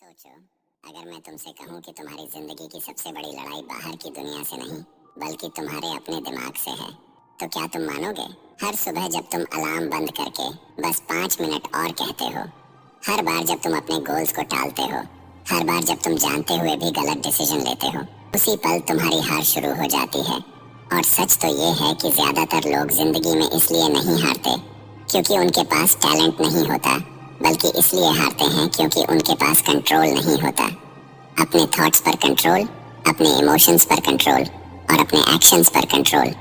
सोचो, अगर मैं तुमसे कहूँ कि तुम्हारी जिंदगी की सबसे बड़ी लड़ाई बाहर की दुनिया से नहीं बल्कि तुम्हारे अपने दिमाग से है, तो क्या तुम मानोगे? हर सुबह जब तुम अलार्म बंद करके बस 5 मिनट और कहते हो, हर बार जब तुम अपने गोल्स को टालते हो, हर बार जब तुम जानते हुए भी गलत डिसीजन लेते हो, उसी पल तुम्हारी हार शुरू हो जाती है। और सच तो ये है कि ज्यादातर लोग जिंदगी में इसलिए नहीं हारते क्योंकि उनके पास टैलेंट नहीं होता, बल्कि इसलिए हारते हैं क्योंकि उनके पास कंट्रोल नहीं होता। अपने थॉट्स पर कंट्रोल, अपने इमोशंस पर कंट्रोल और अपने एक्शंस पर कंट्रोल।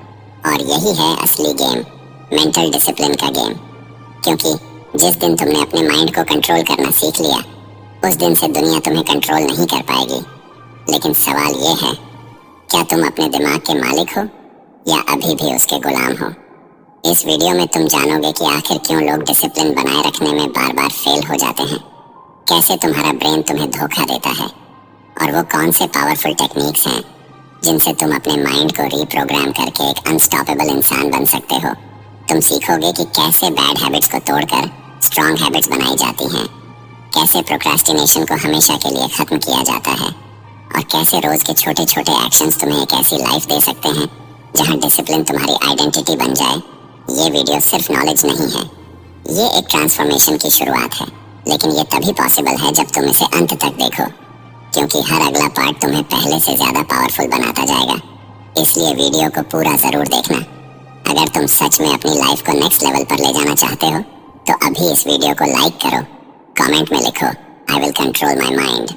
और यही है असली गेम, मेंटल डिसिप्लिन का गेम। क्योंकि जिस दिन तुमने अपने माइंड को कंट्रोल करना सीख लिया, उस दिन से दुनिया तुम्हें कंट्रोल नहीं कर पाएगी। लेकिन सवाल ये है, क्या तुम अपने दिमाग के मालिक हो या अभी भी उसके गुलाम हो? इस वीडियो में तुम जानोगे कि आखिर क्यों लोग डिसिप्लिन बनाए रखने में बार बार फेल हो जाते हैं, कैसे तुम्हारा ब्रेन तुम्हें धोखा देता है, और वो कौन से पावरफुल टेक्निक्स हैं जिनसे तुम अपने माइंड को रीप्रोग्राम करके एक अनस्टॉपेबल इंसान बन सकते हो। तुम सीखोगे कि कैसे बैड हैबिट्स को तोड़कर स्ट्रॉन्ग हैबिट्स बनाई जाती हैं, कैसे प्रोक्रास्टिनेशन को हमेशा के लिए खत्म किया जाता है, और कैसे रोज के छोटे छोटे एक्शंस तुम्हें एक ऐसी लाइफ दे सकते हैं जहां डिसिप्लिन तुम्हारी आइडेंटिटी बन जाए। ये वीडियो सिर्फ नॉलेज नहीं है, ये एक ट्रांसफॉर्मेशन की शुरुआत है। लेकिन ये तभी पॉसिबल है जब तुम इसे अंत तक देखो, क्योंकि हर अगला पार्ट तुम्हें पहले से ज्यादा पावरफुल बनाता जाएगा। इसलिए वीडियो को पूरा जरूर देखना। अगर तुम सच में अपनी लाइफ को नेक्स्ट लेवल पर ले जाना चाहते हो, तो अभी इस वीडियो को लाइक करो, कमेंट में लिखो I will control my mind,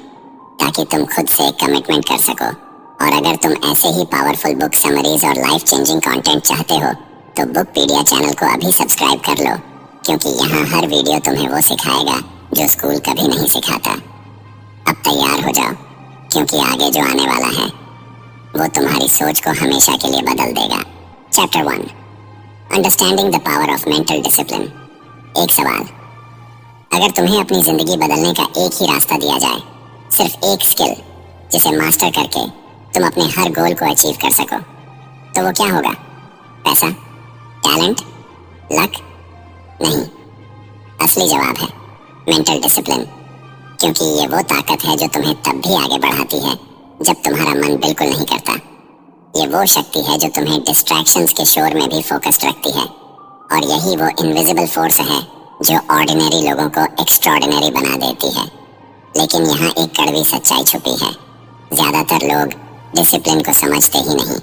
ताकि तुम खुद से एक कमिटमेंट कर सको। और अगर तुम ऐसे ही पावरफुल बुक समरीज और लाइफ चेंजिंग कंटेंट चाहते हो, तो बुकपीडिया चैनल को अभी सब्सक्राइब कर लो, क्योंकि यहाँ हर वीडियो तुम्हें वो सिखाएगा जो स्कूल कभी नहीं सिखाता। अब तैयार हो जाओ, क्योंकि आगे जो आने वाला है वो तुम्हारी सोच को हमेशा के लिए बदल देगा। Chapter 1, understanding the power of mental discipline. एक सवाल, अगर तुम्हें अपनी जिंदगी बदलने का एक ही रास्ता दिया जाए, सिर्फ एक स्किल जिसे मास्टर करके तुम अपने हर गोल को अचीव कर सको, तो वो क्या होगा? पैसा, टैलेंट, लक? नहीं, असली जवाब है मेंटल डिसिप्लिन। क्योंकि ये वो ताकत है जो तुम्हें तब भी आगे बढ़ाती है जब तुम्हारा मन बिल्कुल नहीं करता। ये वो शक्ति है जो तुम्हें डिस्ट्रैक्शंस के शोर में भी फोकस्ड रखती है। और यही वो इनविजिबल फोर्स है जो ऑर्डिनरी लोगों को एक्स्ट्राऑर्डिनरी बना देती है। लेकिन यहाँ एक कड़वी सच्चाई छुपी है, ज्यादातर लोग डिसिप्लिन को समझते ही नहीं।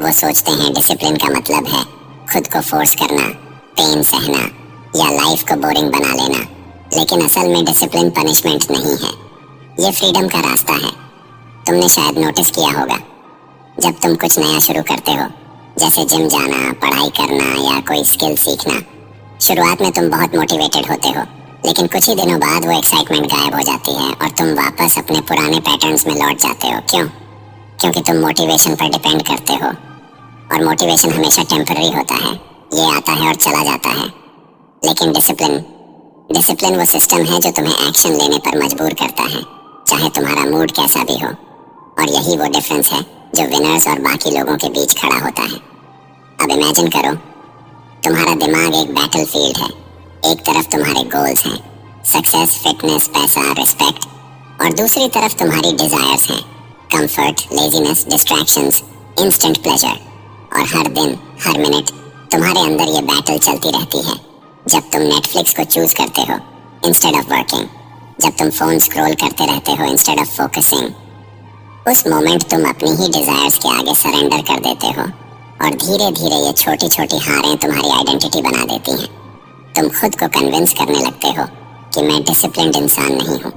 वो सोचते हैं डिसिप्लिन का मतलब है खुद को फोर्स करना, पेन सहना या लाइफ को बोरिंग बना लेना। लेकिन असल में डिसिप्लिन पनिशमेंट नहीं है, ये फ्रीडम का रास्ता है। तुमने शायद नोटिस किया होगा, जब तुम कुछ नया शुरू करते हो, जैसे जिम जाना, पढ़ाई करना या कोई स्किल सीखना, शुरुआत में तुम बहुत मोटिवेटेड होते हो, लेकिन कुछ ही दिनों बाद वो एक्साइटमेंट गायब हो जाती है और तुम वापस अपने पुराने पैटर्न्स में लौट जाते हो। क्यों? क्योंकि तुम मोटिवेशन पर डिपेंड करते हो, और मोटिवेशन हमेशा टेम्पररी होता है, ये आता है और चला जाता है। लेकिन डिसिप्लिन वो सिस्टम है जो तुम्हें एक्शन लेने पर मजबूर करता है, चाहे तुम्हारा मूड कैसा भी हो। और यही वो डिफरेंस है जो विनर्स और बाकी लोगों के बीच खड़ा होता है। अब इमेजिन करो, तुम्हारा दिमाग एक बैटल फील्ड है। एक तरफ तुम्हारे गोल्स हैं, सक्सेस, फिटनेस, पैसा, रिस्पेक्ट, और दूसरी तरफ तुम्हारी डिजायर्स हैं, comfort, laziness, distractions, instant pleasure. और हर दिन, हर मिनट तुम्हारे अंदर ये बैटल चलती रहती है। जब तुम नेटफ्लिक्स को चूज करते हो इंस्टेड ऑफ वर्किंग, जब तुम फोन स्क्रॉल करते रहते हो इंस्टेड ऑफ फोकसिंग, उस मोमेंट तुम अपनी ही डिजायर्स के आगे सरेंडर कर देते हो। और धीरे धीरे ये छोटी छोटी हारें तुम्हारी आइडेंटिटी बना देती हैं। तुम खुद को कन्विंस करने लगते हो कि मैं डिसिप्लिन्ड इंसान नहीं हूँ।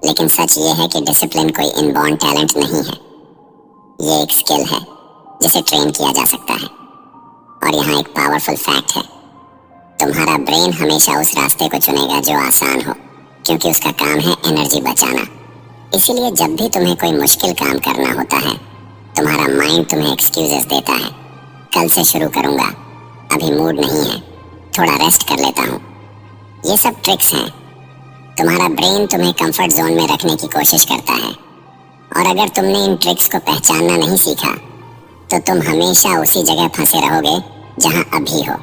लेकिन सच ये है कि डिसिप्लिन कोई इनबॉर्न टैलेंट नहीं है, ये एक स्किल है जिसे ट्रेन किया जा सकता है। और यहाँ एक पावरफुल फैक्ट है, तुम्हारा ब्रेन हमेशा उस रास्ते को चुनेगा जो आसान हो, क्योंकि उसका काम है एनर्जी बचाना। इसीलिए जब भी तुम्हें कोई मुश्किल काम करना होता है, तुम्हारा माइंड तुम्हें एक्सक्यूजेस देता है, कल से शुरू करूंगा, अभी मूड नहीं है, थोड़ा रेस्ट कर लेता हूँ। ये सब ट्रिक्स हैं। तुम्हारा ब्रेन तुम्हें कंफर्ट जोन में रखने की कोशिश करता है, और अगर तुमने इन ट्रिक्स को पहचानना नहीं सीखा, तो तुम हमेशा उसी जगह फंसे रहोगे जहां अभी हो।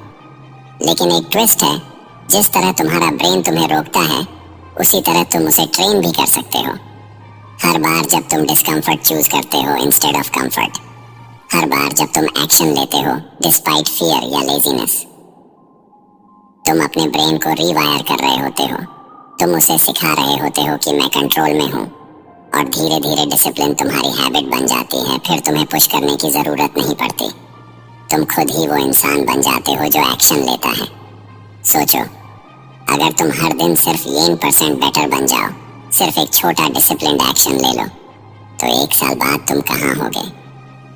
लेकिन एक ट्विस्ट है, जिस तरह तुम्हारा ब्रेन तुम्हें रोकता है, उसी तरह तुम उसे ट्रेन भी कर सकते हो। हर बार जब तुम डिस्कम्फर्ट चूज करते हो इंस्टेड ऑफ कंफर्ट, हर बार जब तुम एक्शन लेते हो डिस्पाइट फियर या लेजीनेस, तुम अपने ब्रेन को रीवायर कर रहे होते हो। तुम उसे सिखा रहे होते हो कि मैं कंट्रोल में हूँ, और धीरे धीरे डिसिप्लिन तुम्हारी हैबिट बन जाती है। फिर तुम्हें पुश करने की जरूरत नहीं पड़ती, तुम खुद ही वो इंसान बन जाते हो जो एक्शन लेता है। सोचो, अगर तुम हर दिन सिर्फ 1% बेटर बन जाओ, सिर्फ एक छोटा डिसिप्लिन्ड एक्शन ले लो, तो 1 साल बाद तुम कहाँ होगे?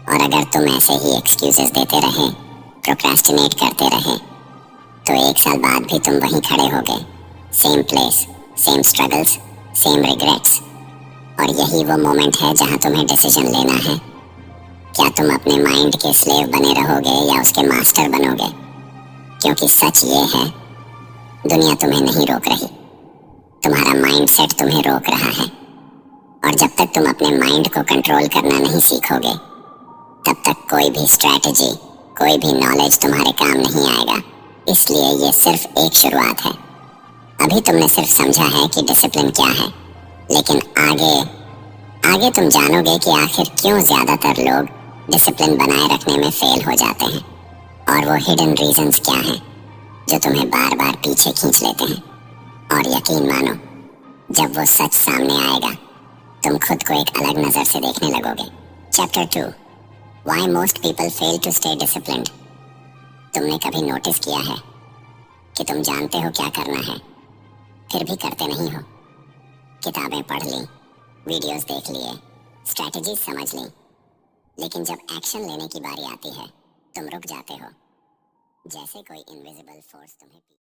और अगर तुम ऐसे ही एक्सक्यूजेस देते रहे, प्रोक्रेस्टिनेट करते रहे, तो 1 साल बाद भी तुम वहीं खड़े होगे, same place, same struggles, same regrets. और यही वो मोमेंट है जहां तुम्हें डिसीजन लेना है। क्या तुम अपने माइंड के स्लेव बने रहोगे या उसके मास्टर बनोगे? क्योंकि सच ये है, दुनिया तुम्हें नहीं रोक रही, तुम्हारा माइंडसेट तुम्हें रोक रहा है। और जब तक तुम अपने माइंड को कंट्रोल करना नहीं सीखोगे, तब तक कोई भी स्ट्रैटेजी, कोई भी नॉलेज तुम्हारे काम नहीं आएगा। इसलिए ये सिर्फ एक शुरुआत है। अभी तुमने सिर्फ समझा है कि डिसिप्लिन क्या है, लेकिन आगे तुम जानोगे कि आखिर क्यों ज्यादातर लोग डिसिप्लिन बनाए रखने में फेल हो जाते हैं, और वो हिडन रीजंस क्या हैं जो तुम्हें बार बार पीछे खींच लेते हैं। और यकीन मानो, जब वो सच सामने आएगा, तुम खुद को एक अलग नजर से देखने लगोगे। Chapter 2, why most people fail to stay disciplined. तुमने कभी नोटिस किया है कि तुम जानते हो क्या करना है, फिर भी करते नहीं हो? किताबें पढ़ ली, वीडियोस देख लिए, स्ट्रैटेजीज समझ ली, लेकिन जब एक्शन लेने की बारी आती है, तुम रुक जाते हो, जैसे कोई इनविजिबल फोर्स तुम्हें